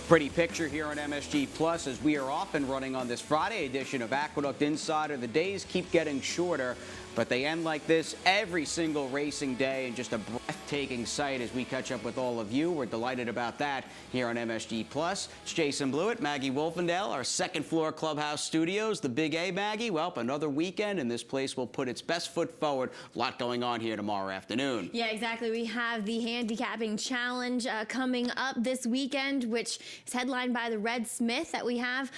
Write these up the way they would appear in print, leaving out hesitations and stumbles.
Pretty picture here on MSG Plus as we are off and running on this Friday edition of Aqueduct Insider. The days keep getting shorter, but they end like this every single racing day, and just a breathtaking sight as we catch up with all of you. We're delighted about that here on MSG Plus. It's Jason Blewett, Maggie Wolfendale, our second floor clubhouse studios. The Big A, Maggie. Well, another weekend, and this place will put its best foot forward. A lot going on here tomorrow afternoon. Yeah, exactly. We have the handicapping challenge coming up this weekend, which is headlined by the Red Smith that we have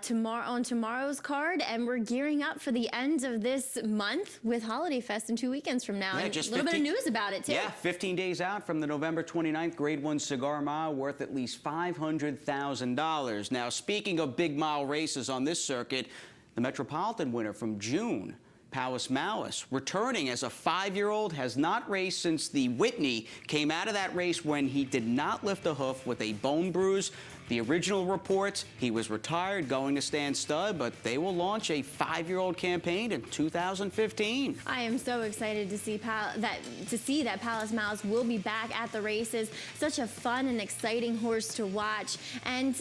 tomorrow's card, and we're gearing up for the end of this month with Holiday Fest in 2 weekends from now. Yeah, and just a little bit of news about it, too. Yeah, 15 days out from the November 29th Grade 1 Cigar Mile, worth at least $500,000. Now, speaking of big mile races on this circuit, the Metropolitan winner from June, Powis Malice, returning as a 5-year-old, has not raced since the Whitney, came out of that race when he did not lift a hoof with a bone bruise. The original reports, he was retired, going to stand stud, but they will launch a 5-year-old campaign in 2015. I am so excited to see that Powis Malice will be back at the races. Such a fun and exciting horse to watch. And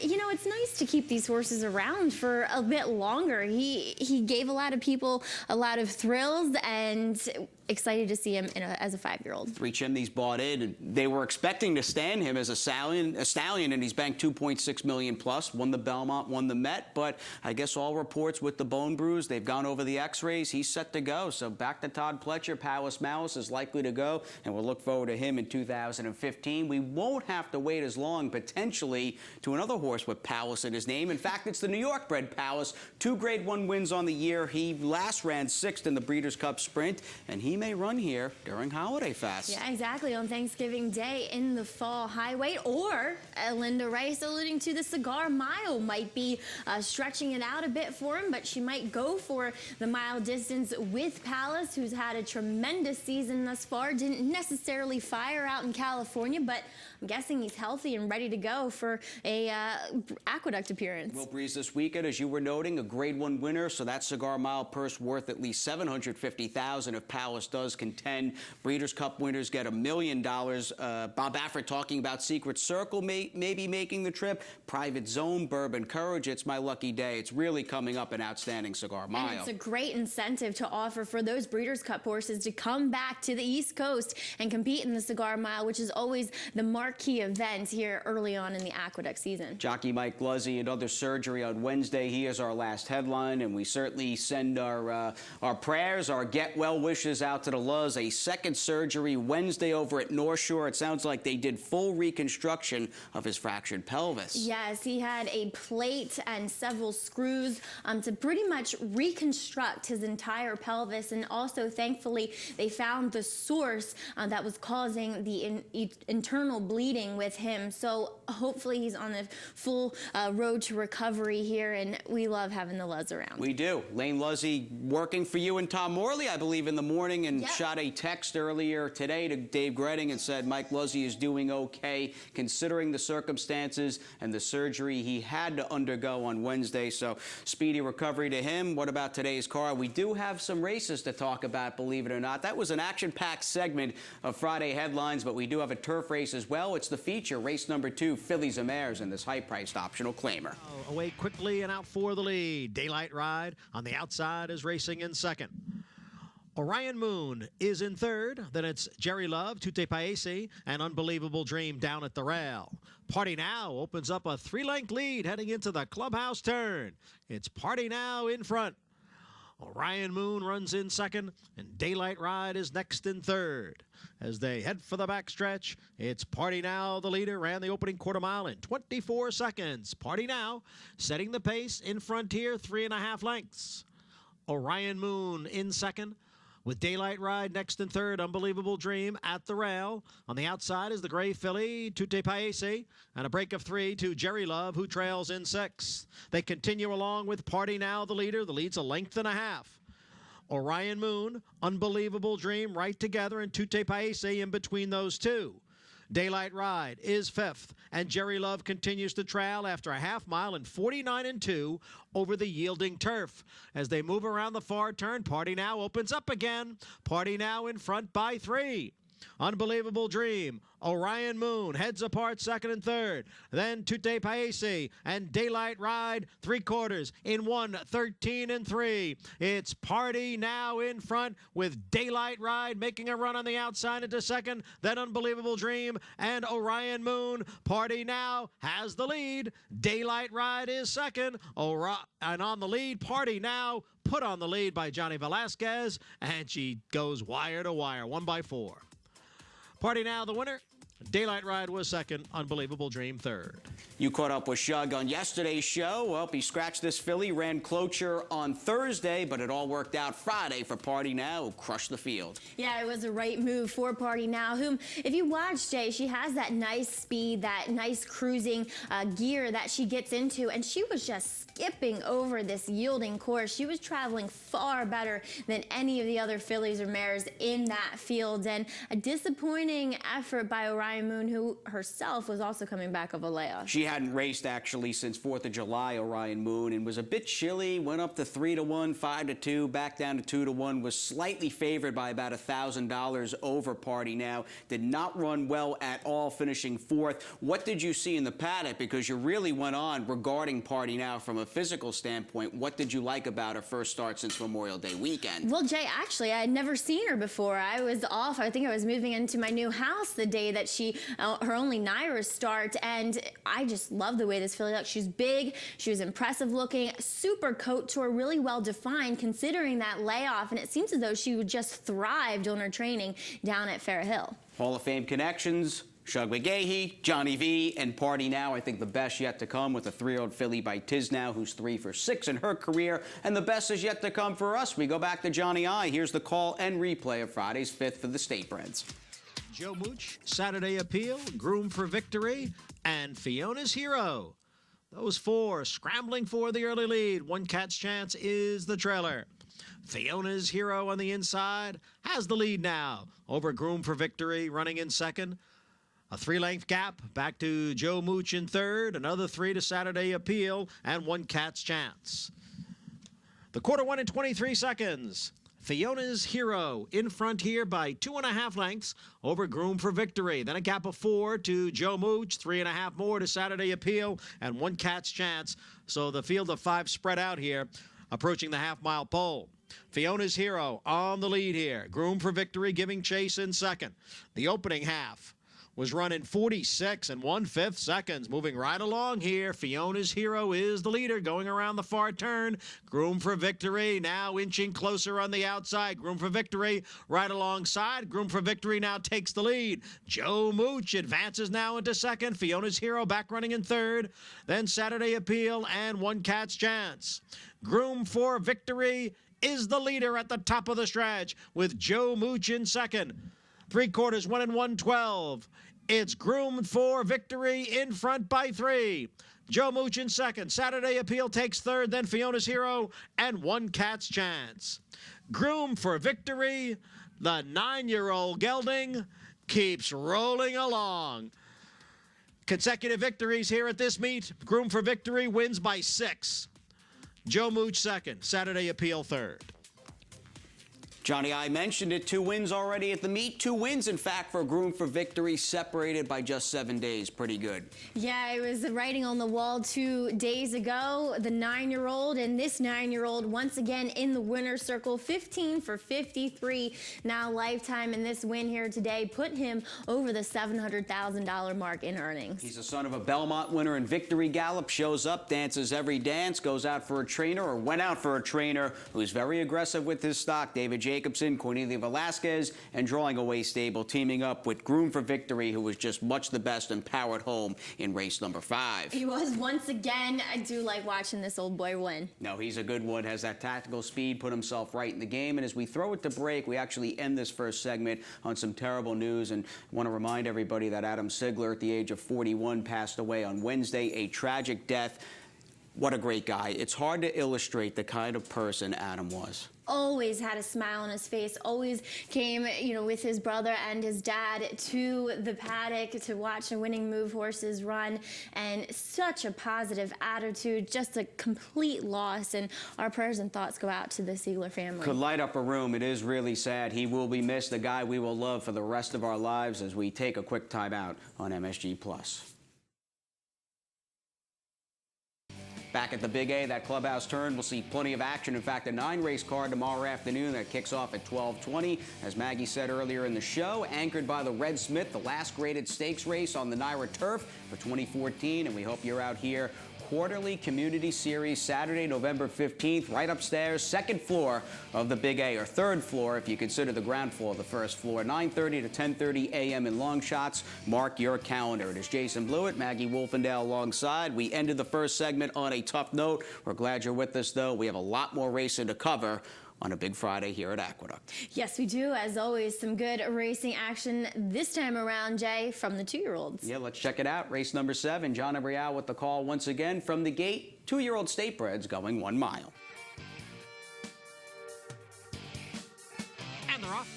you know, it's nice to keep these horses around for a bit longer. He gave a lot of people a lot of thrills, and excited to see him as a 5-year-old. 3 chimneys bought in, and they were expecting to stand him as a stallion, and he's banked $2.6 million plus. Won the Belmont, won the Met, but I guess all reports with the bone bruise, they've gone over the X-rays. He's set to go. So back to Todd Pletcher. Powis Malice is likely to go, and we'll look forward to him in 2015. We won't have to wait as long, potentially, to another horse with Powis in his name. In fact, it's the New York-bred Powis. 2 Grade 1 wins on the year. He last ran 6th in the Breeders' Cup Sprint, and he may run here during Holiday Fest. Yeah, exactly, on Thanksgiving Day in the Fall Highway. Or Linda Rice alluding to the Cigar Mile might be stretching it out a bit for him, but she might go for the mile distance with Powis, who's had a tremendous season thus far. Didn't necessarily fire out in California, but I'm guessing he's healthy and ready to go for a Aqueduct appearance. Will Breeze this weekend, as you were noting, a Grade 1 winner, so that Cigar Mile purse worth at least $750,000 if Powis does contend. Breeders' Cup winners get $1 million. Bob Baffert talking about Secret Circle maybe making the trip. Private Zone, Bourbon Courage. It's my lucky day. It's really coming up an outstanding Cigar Mile. And it's a great incentive to offer for those Breeders' Cup horses to come back to the East Coast and compete in the Cigar Mile, which is always the marquee event here early on in the Aqueduct season. Jockey Mike Gluzzi, another surgery on Wednesday. He is our last headline, and we certainly send our prayers, our get well wishes out to the Luz. A second surgery Wednesday over at North Shore. It sounds like they did full reconstruction of his fractured pelvis. Yes, he had a plate and several screws to pretty much reconstruct his entire pelvis, and also thankfully they found the source that was causing the internal bleeding with him. So hopefully he's on the full road to recovery here, and we love having the Luz around. We do. Lane Luzzi working for you and Tom Morley, I believe, in the morning, and shot a text earlier today to Dave Gretting and said Mike Luzzi is doing okay considering the circumstances and the surgery he had to undergo on Wednesday. So speedy recovery to him. What about today's card? We do have some races to talk about, believe it or not. That was an action-packed segment of Friday headlines, but we do have a turf race as well. It's the feature, race number 2, Fillies and Mares, in this high-priced optional claimer. Away quickly and out for the lead. Daylight Ride on the outside is racing in second. Orion Moon is in third. Then it's Jerry Love, Tute Paese, and Unbelievable Dream down at the rail. Party Now opens up a 3-length lead heading into the clubhouse turn. It's Party Now in front. Orion Moon runs in second, and Daylight Ride is next in third. As they head for the backstretch, it's Party Now, the leader, ran the opening quarter mile in 24 seconds. Party Now setting the pace in front here, 3.5 lengths. Orion Moon in second, with Daylight Ride next and third. Unbelievable Dream at the rail. On the outside is the gray filly, Tute Paese, and a break of 3 to Jerry Love, who trails in 6th. They continue along with Party Now, the leader. The lead's a length and a half. Orion Moon, Unbelievable Dream right together, and Tute Paese in between those two. Daylight Ride is 5th, and Jerry Love continues to trail after a half mile in 49-2 over the yielding turf. As they move around the far turn, Party Now opens up again. Party Now in front by 3. Unbelievable Dream, Orion Moon heads apart second and third. Then Tute Paese and Daylight Ride 3/4 in 1:13 and 3. It's Party Now in front with Daylight Ride making a run on the outside into second. Then Unbelievable Dream and Orion Moon. Party Now has the lead. Daylight Ride is second. And on the lead, Party Now put on the lead by Johnny Velasquez, and she goes wire to wire, 1/4. Party Now the winner. Daylight Ride was second. Unbelievable Dream third. You caught up with Shug on yesterday's show. Well, he scratched this filly, ran Cloture on Thursday, but it all worked out Friday for Party Now, who crushed the field. Yeah, it was the right move for Party Now, whom, if you watch, Jay, she has that nice speed, that nice cruising gear that she gets into, and she was just skipping over this yielding course. She was traveling far better than any of the other fillies or mares in that field, and a disappointing effort by Orion Moon, who herself was also coming back of a layoff. She hadn't raced actually since 4th of July, Orion Moon, and was a bit chilly, went up to 3-1, 5-2, back down to 2-1, was slightly favored by about $1,000 over Party Now, did not run well at all, finishing 4th. What did you see in the paddock? Because you really went on regarding Party Now from a physical standpoint. What did you like about her first start since Memorial Day weekend? Well, Jay, actually, I had never seen her before. I was off. I think I was moving into my new house the day that she, her only Naira start, and I just love the way this filly looked. She's big, she was impressive looking, super coat tour, really well defined considering that layoff, and it seems as though she just thrived on her training down at Fair Hill. Hall of Fame connections. Shug McGahee, Johnny V, and Party Now. I think the best yet to come with a 3-year-old filly by Tisnow, who's 3 for 6 in her career. And the best is yet to come for us. We go back to Johnny I. Here's the call and replay of Friday's 5th for the State Breds. Joe Mooch, Saturday Appeal, Groom for Victory, and Fiona's Hero. Those four scrambling for the early lead. One Cat's Chance is the trailer. Fiona's Hero on the inside has the lead now over Groom for Victory, running in second. A 3-length gap back to Joe Mooch in third, another 3 to Saturday Appeal, and One Cat's Chance. The quarter won in 23 seconds. Fiona's Hero in front here by 2.5 lengths over Groom for Victory. Then a gap of 4 to Joe Mooch, 3.5 more to Saturday Appeal, and One Cat's Chance. So the field of 5 spread out here, approaching the half-mile pole. Fiona's Hero on the lead here. Groom for Victory giving chase in second. The opening half was running 46 1/5 seconds. Moving right along here. Fiona's Hero is the leader going around the far turn. Groom for Victory now inching closer on the outside. Groom for Victory right alongside. Groom for Victory now takes the lead. Joe Mooch advances now into second. Fiona's Hero back running in third. Then Saturday Appeal and One Cat's Chance. Groom for Victory is the leader at the top of the stretch with Joe Mooch in second. 3/4, 1 and 1/12. It's Groom for Victory in front by 3. Joe Mooch in second. Saturday Appeal takes third, then Fiona's Hero and One Cat's Chance. Groom for Victory, the 9-year-old gelding, keeps rolling along. Consecutive victories here at this meet. Groom for Victory wins by 6. Joe Mooch second. Saturday Appeal third. Johnny I mentioned it, 2 wins already at the meet. 2 wins, in fact, for Groom for Victory, separated by just 7 days. Pretty good. Yeah, it was the writing on the wall 2 days ago. The 9-year-old and this 9-year-old once again in the winner's circle, 15 for 53 now lifetime. And this win here today put him over the $700,000 mark in earnings. He's the son of a Belmont winner in Victory Gallop, shows up, dances every dance, goes out for a trainer, or went out for a trainer who's very aggressive with his stock. David Jacobson, Cornelia Velasquez, and Drawing Away Stable teaming up with Groom for Victory, who was just much the best and powered home in race number 5. He was once again. I do like watching this old boy win. No, he's a good one, has that tactical speed, put himself right in the game. And as we throw it to break, we actually end this first segment on some terrible news. And I want to remind everybody that Adam Sigler, at the age of 41, passed away on Wednesday, a tragic death. What a great guy. It's hard to illustrate the kind of person Adam was. Always had a smile on his face, always came, with his brother and his dad to the paddock to watch the winning move horses run, and such a positive attitude, just a complete loss, and our prayers and thoughts go out to the Siegler family. Could light up a room. It is really sad. He will be missed, a guy we will love for the rest of our lives, as we take a quick time out on MSG+. Back at the Big A, that clubhouse turn, we'll see plenty of action. In fact, a 9-race card tomorrow afternoon that kicks off at 12:20. As Maggie said earlier in the show, anchored by the Red Smith, the last graded stakes race on the Naira turf for 2014. And we hope you're out here. Quarterly Community Series, Saturday, November 15th, right upstairs, second floor of the Big A, or third floor if you consider the ground floor the first floor. 9:30 to 10:30 a.m. in long shots. Mark your calendar. It is Jason Blewett, Maggie Wolfendale alongside. We ended the first segment on a tough note. We're glad you're with us, though. We have a lot more racing to cover on a big Friday here at Aqueduct. Yes, we do. As always, some good racing action this time around, Jay, from the 2-year-olds. Yeah, let's check it out. Race number 7, John Abrial with the call once again from the gate. 2-year-old state breds going 1 mile. And they're off.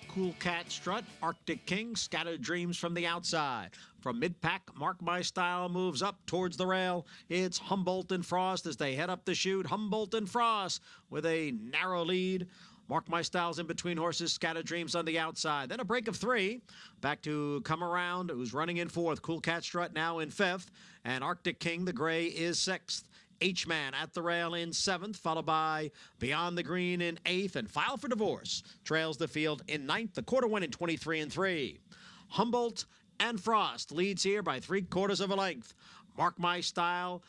Cool Cat Strut, Arctic King, Scattered Dreams from the outside. From mid-pack, Mark My Style moves up towards the rail. It's Humboldt and Frost as they head up the chute. Humboldt and Frost with a narrow lead. Mark My Style's in between horses, Scattered Dreams on the outside. Then a break of 3. Back to Come Around, who's running in 4th. Cool Cat Strut now in 5th. And Arctic King, the gray, is 6th. H-Man at the rail in 7th, followed by Beyond the Green in 8th, and File for Divorce trails the field in 9th. The quarter win in 23-3. Humboldt and Frost leads here by 3/4 of a length. Mark My Style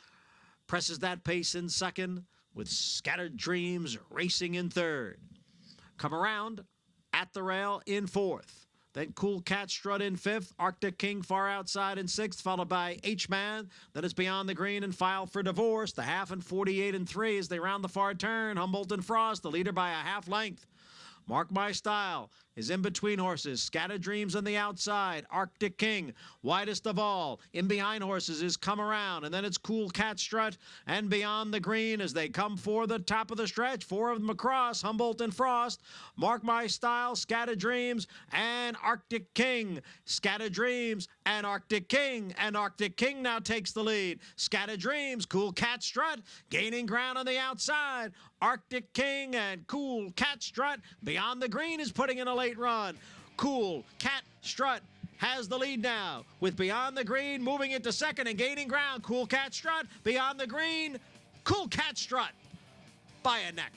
presses that pace in 2nd, with Scattered Dreams racing in 3rd. Come Around at the rail in 4th. Then Cool Cat Strut in 5th, Arctic King far outside in 6th, followed by H-Man. Then it's Beyond the Green and File for Divorce. The half in 48-3 as they round the far turn. Humboldt and Frost, the leader by a half length. Mark My Style is in between horses. Scattered Dreams on the outside. Arctic King, widest of all. In behind horses is Come Around. And then it's Cool Cat Strut and Beyond the Green as they come for the top of the stretch. 4 of them across. Humboldt and Frost. Mark My Style, Scattered Dreams, and Arctic King. Scattered Dreams and Arctic King. And Arctic King now takes the lead. Scattered Dreams, Cool Cat Strut, gaining ground on the outside. Arctic King and Cool Cat Strut. Beyond the Green is putting in a late run. Cool Cat Strut has the lead now, with Beyond the Green moving into 2nd and gaining ground. Cool Cat Strut, Beyond the Green, Cool Cat Strut by a neck.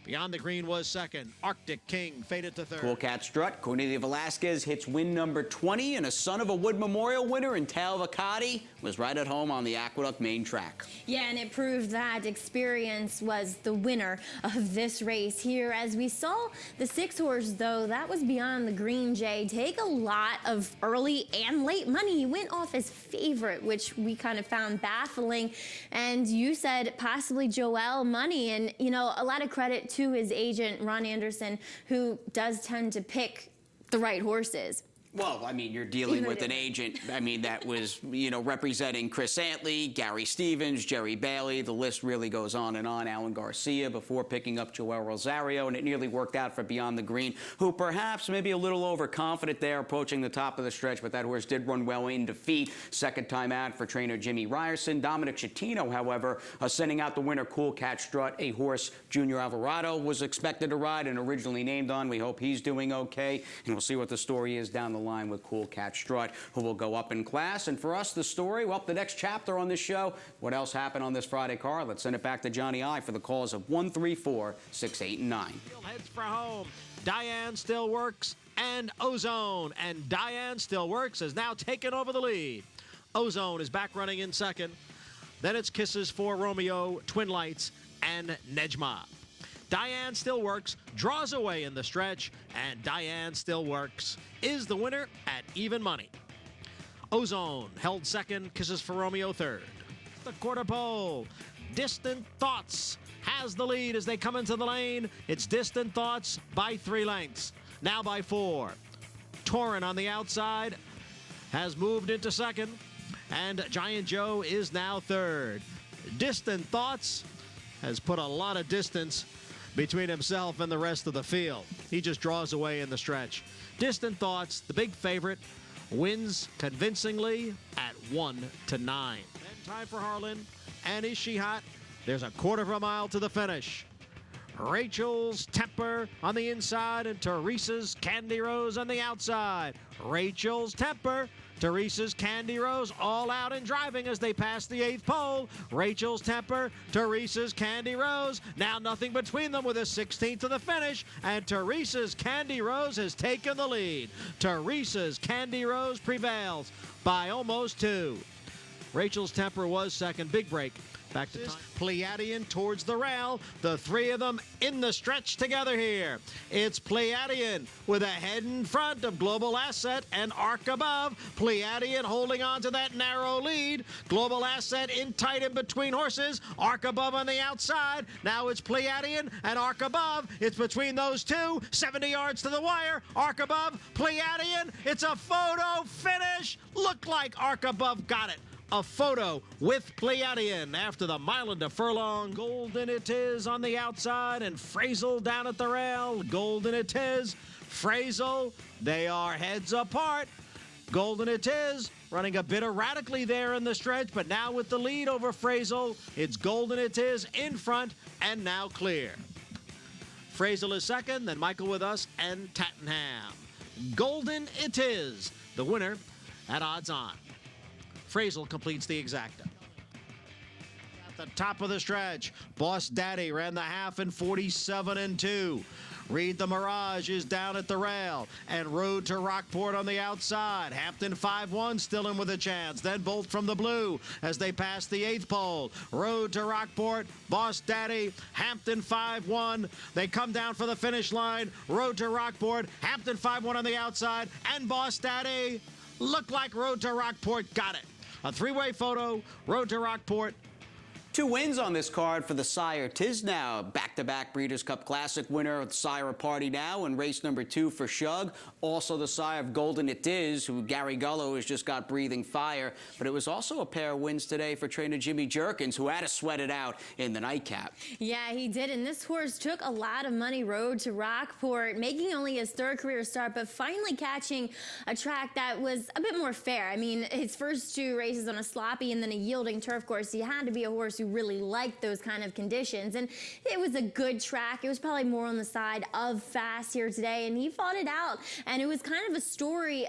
Beyond the Green was 2nd. Arctic King faded to 3rd. Cool Cat Strut. Cornelia Velasquez hits win number 20, and a Son of a Wood Memorial winner in Tal Vacati was right at home on the Aqueduct main track. Yeah, and it proved that experience was the winner of this race here. As we saw the 6-horse, though, that was Beyond the Green, Jay, take a lot of early and late money. He went off as favorite, which we kind of found baffling. And you said possibly Joel money, and, a lot of credit to his agent, Ron Anderson, who does tend to pick the right horses. Well, I mean, you're dealing with an agent, that was, representing Chris Antley, Gary Stevens, Jerry Bailey. The list really goes on and on. Alan Garcia before picking up Joel Rosario, and it nearly worked out for Beyond the Green, who perhaps maybe a little overconfident there approaching the top of the stretch, but that horse did run well in defeat. Second time out for trainer Jimmy Ryerson. Dominic Chatino, however, sending out the winner, Cool Cat Strut, a horse Junior Alvarado was expected to ride and originally named on. We hope he's doing okay, and we'll see what the story is down the line with Cool Cat Strut, who will go up in class. And for us, the story, well, the next chapter on this show, what else happened on this Friday card? Let's send it back to Johnny I for the calls of 1, 3, 4, 6, 8, and 9. Heads for home. Diane Still Works and Ozone. And Diane Still Works has now taken over the lead. Ozone is back running in 2nd. Then it's Kisses for Romeo, Twin Lights, and Nejma. Diane Still Works draws away in the stretch, and Diane Still Works is the winner at even money. Ozone held 2nd, Kisses for Romeo 3rd. The quarter pole, Distant Thoughts has the lead as they come into the lane. It's Distant Thoughts by 3 lengths, now by 4. Torrin on the outside has moved into 2nd, and Giant Joe is now third. Distant Thoughts has put a lot of distance between himself and the rest of the field. He just draws away in the stretch. Distant Thoughts, the big favorite, wins convincingly at 1-9. Then time for Harlan. And is she hot? There's a quarter of a mile to the finish. Rachel's Temper on the inside and Teresa's Candy Rose on the outside. Rachel's Temper, Teresa's Candy Rose all out and driving as they pass the 8th pole. Rachel's Temper, Teresa's Candy Rose. Now nothing between them with a 16th to the finish, and Teresa's Candy Rose has taken the lead. Teresa's Candy Rose prevails by almost 2. Rachel's Temper was second. Big break. Back to time. Pleiadian towards the rail. The three of them in the stretch together here. It's Pleiadian with a head in front of Global Asset and Arc Above. Pleiadian holding on to that narrow lead. Global Asset in tight in between horses. Arc Above on the outside. Now it's Pleiadian and Arc Above. It's between those two. 70 yards to the wire. Arc Above, Pleiadian. It's a photo finish. Looked like Arc Above got it. A photo with Pleiadian after the mile and a furlong. Golden It Is on the outside and Frazel down at the rail. Golden It Is, Frazel, they are heads apart. Golden It Is running a bit erratically there in the stretch, but now with the lead over Frazel, it's Golden It Is in front and now clear. Frazel is second, then Michael with us and Tattenham. Golden It Is, the winner at odds on. Frazel completes the exacta. At the top of the stretch, Boss Daddy ran the half in 47-2. Read the Mirage is down at the rail, and Road to Rockport on the outside. Hampton 5-1 still in with a chance. Then Bolt from the Blue as they pass the 8th pole. Road to Rockport, Boss Daddy, Hampton 5-1. They come down for the finish line. Road to Rockport, Hampton 5-1 on the outside, and Boss Daddy looked like Road to Rockport got it. A three-way photo, Road to Rockport. 2 wins on this card for the Sire Tisnow. Back-to-back Breeders' Cup Classic winner of the Sire Party Now in race number 2 for Shug. Also the sire of Golden It Is, who Gary Gullo has just got breathing fire. But it was also a pair of wins today for trainer Jimmy Jerkins, who had to sweat it out in the nightcap. Yeah, he did. And this horse took a lot of money. Road to Rockport, making only his 3rd career start, but finally catching a track that was a bit more fair. I mean, his first 2 races on a sloppy and then a yielding turf course. He had to be a horse who really liked those kind of conditions, and it was a good track. It was probably more on the side of fast here today, and he fought it out. And it was kind of a story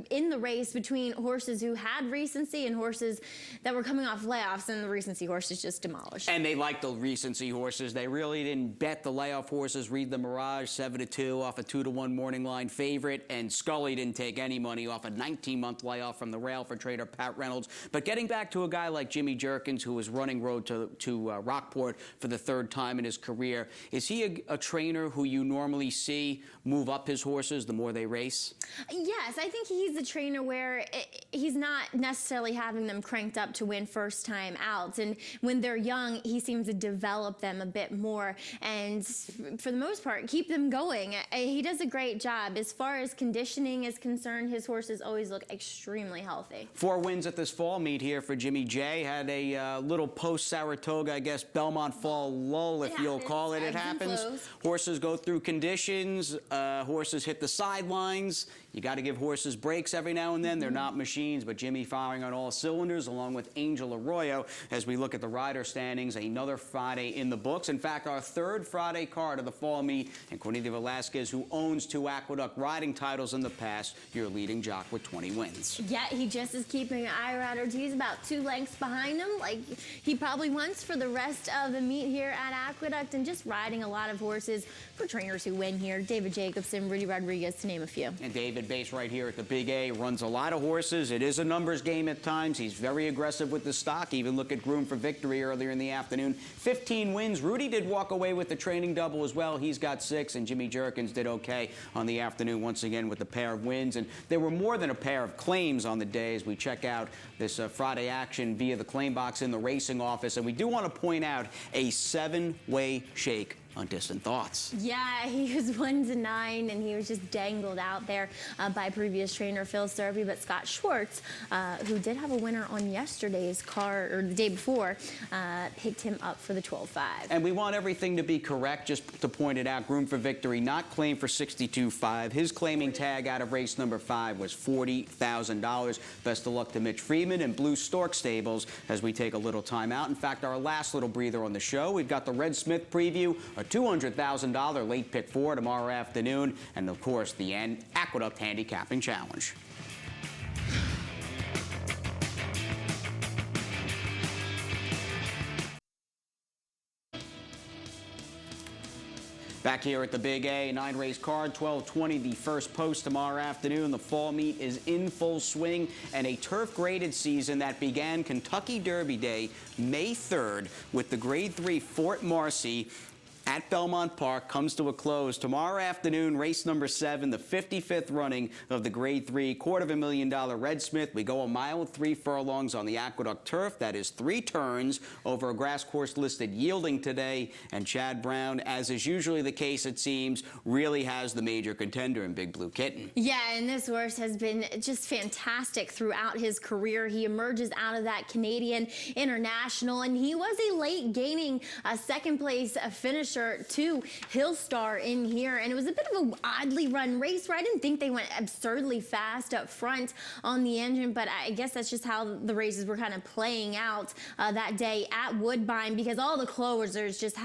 in the race between horses who had recency and horses that were coming off layoffs, and the recency horses just demolished. And they liked the recency horses. They really didn't bet the layoff horses. Read the Mirage 7-2 off a 2-1 morning line favorite, and Scully didn't take any money off a 19-month layoff from the rail for trader Pat Reynolds. But getting back to a guy like Jimmy Jerkins, who was running Road to Rockport for the 3rd time in his career, is he a trainer who you normally see move up his horses the more they race? Yes, I think he's a trainer where he's not necessarily having them cranked up to win first time outs. And when they're young, he seems to develop them a bit more and, for the most part, keep them going. He does a great job. As far as conditioning is concerned, his horses always look extremely healthy. 4 wins at this fall meet here for Jimmy J. Had a little post-Saratoga, I guess, Belmont Fall lull, if you'll call it. It happens. Horses go through conditions. Horses hit the sidelines. You got to give horses breaks every now and then. They're not machines, but Jimmy firing on all cylinders, along with Angel Arroyo. As we look at the rider standings, another Friday in the books. In fact, our 3rd Friday card of the fall meet, and Cornelia Velasquez, who owns 2 Aqueduct riding titles in the past, your leading jock with 20 wins. Yeah, he just is keeping an eye out. He's about 2 lengths behind him, like he probably wants for the rest of the meet here at Aqueduct, and just riding a lot of horses for trainers who win here. David Jacobson, Rudy Rodriguez, to name a few. And David, based right here at the Big A, runs a lot of horses. It is a numbers game at times. He's very aggressive with the stock. Even look at Groom for Victory earlier in the afternoon. 15 wins. Rudy did walk away with the training double as well. He's got 6, and Jimmy Jerkins did okay on the afternoon once again with the pair of wins. And there were more than a pair of claims on the day as we check out this Friday action via the claim box in the racing office. And we do want to point out a 7-way shake on Distant Thoughts. Yeah, he was 1-9, and he was just dangled out there by previous trainer Phil Serby. But Scott Schwartz, who did have a winner on yesterday's car, or the day before, picked him up for the 12.5. And we want everything to be correct, just to point it out. Groom for Victory not claimed for 62.5. His claiming tag out of race number 5 was $40,000. Best of luck to Mitch Freeman and Blue Stork Stables as we take a little time out. In fact, our last little breather on the show, we've got the Red Smith preview, a $200,000 late pick 4 tomorrow afternoon, and of course the Aqueduct Handicapping Challenge. Back here at the Big A, 9-race card, 12:20, the first post tomorrow afternoon. The fall meet is in full swing, and a turf-graded season that began Kentucky Derby Day, May 3rd, with the Grade 3 Fort Marcy at Belmont Park comes to a close tomorrow afternoon. Race number 7, the 55th running of the Grade 3 $250,000 Red Smith. We go a mile and 3 furlongs on the Aqueduct turf. That is 3 turns over a grass course listed yielding today. And Chad Brown, as is usually the case, it seems, really has the major contender in Big Blue Kitten. Yeah, and this horse has been just fantastic throughout his career. He emerges out of that Canadian International, and he was a late gaining second place finisher to Hillstar in here, and it was a bit of an oddly run race where I didn't think they went absurdly fast up front on the engine, but I guess that's just how the races were kind of playing out that day at Woodbine, because all the closers just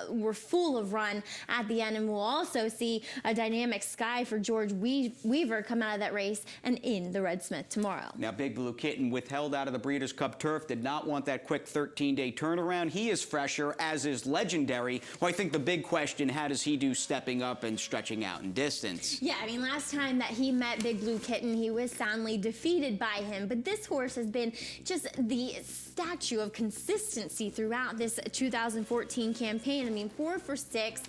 were full of run at the end. And we'll also see a dynamic Sky for George Weaver come out of that race and in the Red Smith tomorrow. Now, Big Blue Kitten, withheld out of the Breeders' Cup turf, did not want that quick 13-day turnaround. He is fresher, as is Legendary. Well, I think the big question, how does he do stepping up and stretching out in distance? Yeah, I mean, last time that he met Big Blue Kitten, he was soundly defeated by him. But this horse has been just the statue of consistency throughout this 2014 campaign. I mean, 4 for 6.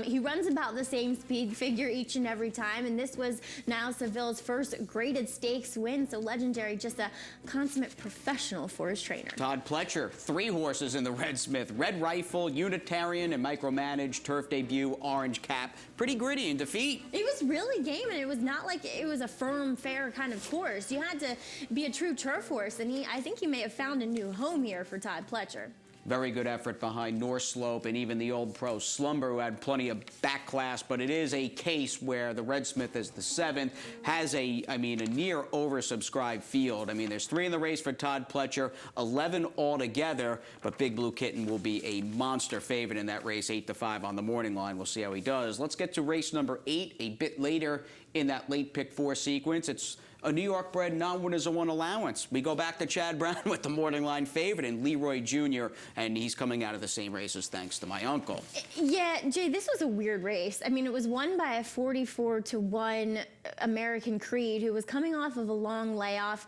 He runs about the same speed figure each and every time. And this was Niles Seville's first graded stakes win. So Legendary, just a consummate professional for his trainer. Todd Pletcher, 3 horses in the Red Smith. Red Rifle, Unitarian, and Micromanaged, turf debut, Orange Cap. Pretty gritty in defeat. It was really game, and it was not like it was a firm, fair kind of course. You had to be a true turf horse, and I think he may have found a new home here for Todd Pletcher. Very good effort behind North Slope and even the old pro Slumber, who had plenty of back class, but it is a case where the Red Smith is the 7th, has a near oversubscribed field. I mean, there's 3 in the race for Todd Pletcher, 11 altogether, but Big Blue Kitten will be a monster favorite in that race, 8-5 on the morning line. We'll see how he does. Let's get to race number 8, a bit later in that late pick 4 sequence. It's a New York-bred non-winners-of-one allowance. We go back to Chad Brown with the morning line favorite and Leroy Jr., and he's coming out of the same races thanks to my uncle. Yeah, Jay, this was a weird race. I mean, it was won by a 44-1 American Creed, who was coming off of a long layoff.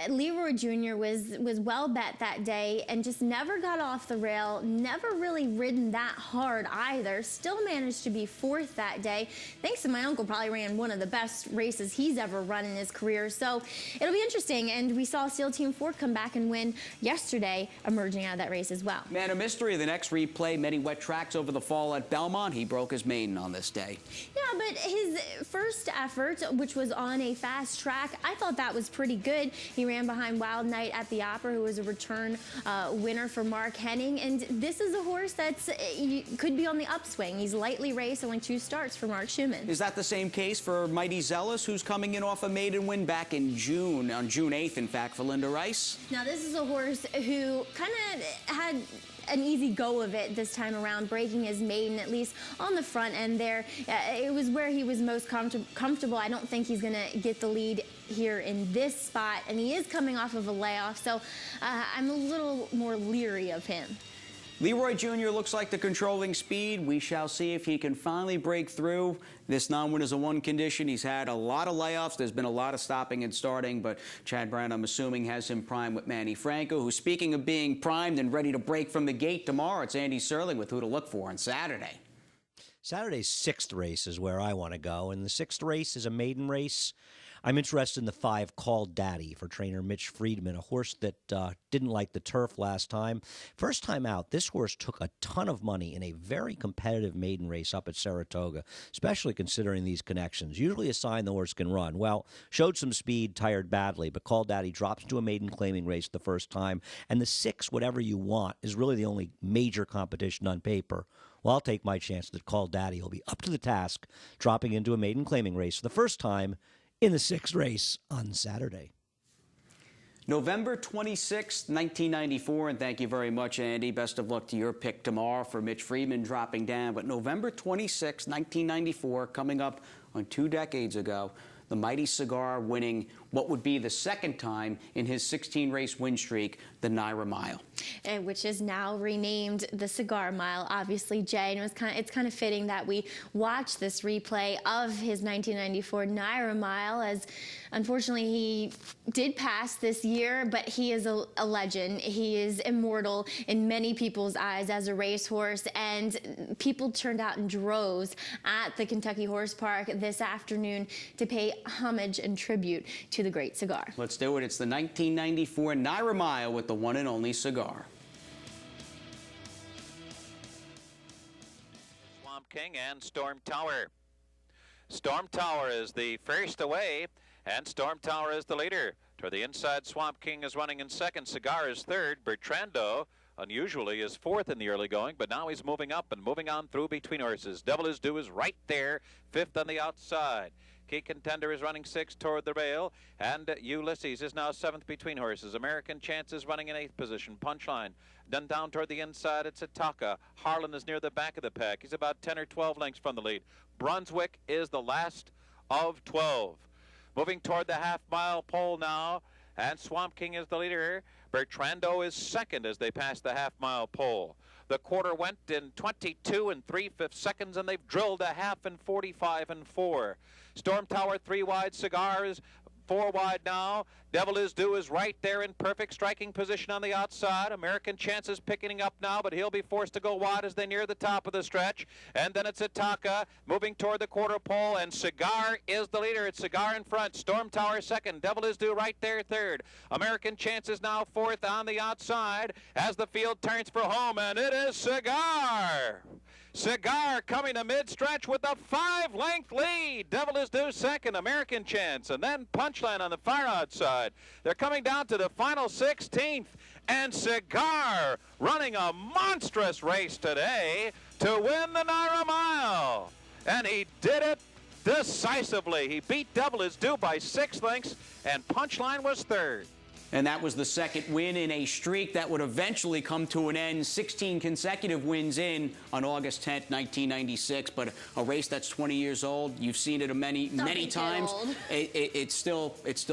Leroy Jr. was well bet that day and just never got off the rail, never really ridden that hard either. Still managed to be 4th that day. Thanks to my uncle, probably ran one of the best races he's ever run in his career. So it'll be interesting, and we saw Steel Team Ford come back and win yesterday, emerging out of that race as well. Man of mystery, the next replay, many wet tracks over the fall at Belmont. He broke his maiden on this day. Yeah, but his first effort, which was on a fast track, I thought that was pretty good. He ran behind Wild Knight at the Opera, who was a return winner for Mark Henning, and this is a horse that's could be on the upswing. He's lightly raced, only 2 starts for Mark Schumann. Is that the same case for Mighty Zealous, who's coming in off a maiden win back in June, on June 8th, in fact, for Linda Rice? Now, this is a horse who kind of had an easy go of it this time around, breaking his maiden, at least on the front end there. It was where he was most comfortable. I don't think he's going to get the lead here in this spot, and he is coming off of a layoff, so I'm a little more leery of him. Leroy Jr. looks like the controlling speed. We shall see if he can finally break through this non-winners-of-one condition. He's had a lot of layoffs. There's been a lot of stopping and starting, but Chad Brown, I'm assuming, has him primed with Manny Franco, who, speaking of being primed and ready to break from the gate tomorrow, it's Andy Serling with who to look for on Saturday. Saturday's 6th race is where I want to go, and the 6th race is a maiden race. I'm interested in the 5 Called Daddy for trainer Mitch Friedman, a horse that didn't like the turf last time. First time out, this horse took a ton of money in a very competitive maiden race up at Saratoga, especially considering these connections. Usually a sign the horse can run. Well, showed some speed, tired badly, but Called Daddy drops into a maiden claiming race the first time, and the 6, Whatever You Want, is really the only major competition on paper. Well, I'll take my chance that Called Daddy will be up to the task, dropping into a maiden claiming race for the first time in the 6th race on Saturday. November 26th, 1994, and thank you very much, Andy. Best of luck to your pick tomorrow for Mitch Friedman dropping down. But November 26th, 1994, coming up on 2 decades ago, the Mighty Cigar winning what would be the 2nd time in his 16-race win streak, the Naira Mile. And which is now renamed the Cigar Mile, obviously, Jay. And it's kind of fitting that we watch this replay of his 1994 Naira Mile, as unfortunately he did pass this year, but he is a legend. He is immortal in many people's eyes as a racehorse, and people turned out in droves at the Kentucky Horse Park this afternoon to pay homage and tribute to the great cigar. Let's do it. It's the 1994 Naira Mile with the one and only cigar. Swamp King and Storm Tower. Storm Tower is the first away, and Storm Tower is the leader. Toward the inside, Swamp King is running in 2nd. Cigar is 3rd. Bertrando, unusually, is 4th in the early going, but now he's moving up and moving on through between horses. Devil Is Due is right there, 5th on the outside. Key Contender is running 6th toward the rail, and Ulysses is now 7th between horses. American Chance is running in 8th position. Punchline. Then down toward the inside, it's Ataka. Harlan is near the back of the pack. He's about 10 or 12 lengths from the lead. Brunswick is the last of 12. Moving toward the half-mile pole now, and Swamp King is the leader. Bertrando is 2nd as they pass the half-mile pole. The quarter went in 22 3/5 seconds, and they've drilled a half in 45 4. Storm Tower 3 wide, Cigars 4 wide now. Devil Is Due is right there in perfect striking position on the outside. American Chance is picking up now, but he'll be forced to go wide as they near the top of the stretch. And then it's Ataka moving toward the quarter pole, and Cigar is the leader. It's Cigar in front. Storm Tower 2nd. Devil Is Due right there 3rd. American Chance is now 4th on the outside as the field turns for home, and it is Cigar. Cigar coming to mid-stretch with a 5-length lead. Devil Is Due 2nd, American Chance, and then Punchline on the far outside. They're coming down to the final 16th, and Cigar running a monstrous race today to win the Naira Mile. And he did it decisively. He beat Devil Is Due by 6 lengths, and Punchline was 3rd. And that was the 2nd win in a streak that would eventually come to an end. 16 consecutive wins in on August 10th, 1996. But a race that's 20 years old, you've seen it many times. It still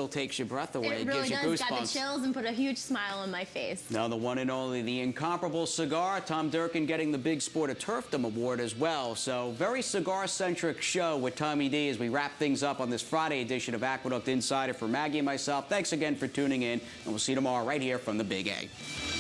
takes your breath away. It really gives you does. goosebumps. Got the chills and put a huge smile on my face. Now the one and only, the incomparable Cigar. Tom Durkin getting the Big Sport of Turfdom Award as well. So very cigar-centric show with Tommy D as we wrap things up on this Friday edition of Aqueduct Insider. For Maggie and myself, thanks again for tuning in. And we'll see you tomorrow right here from the Big A.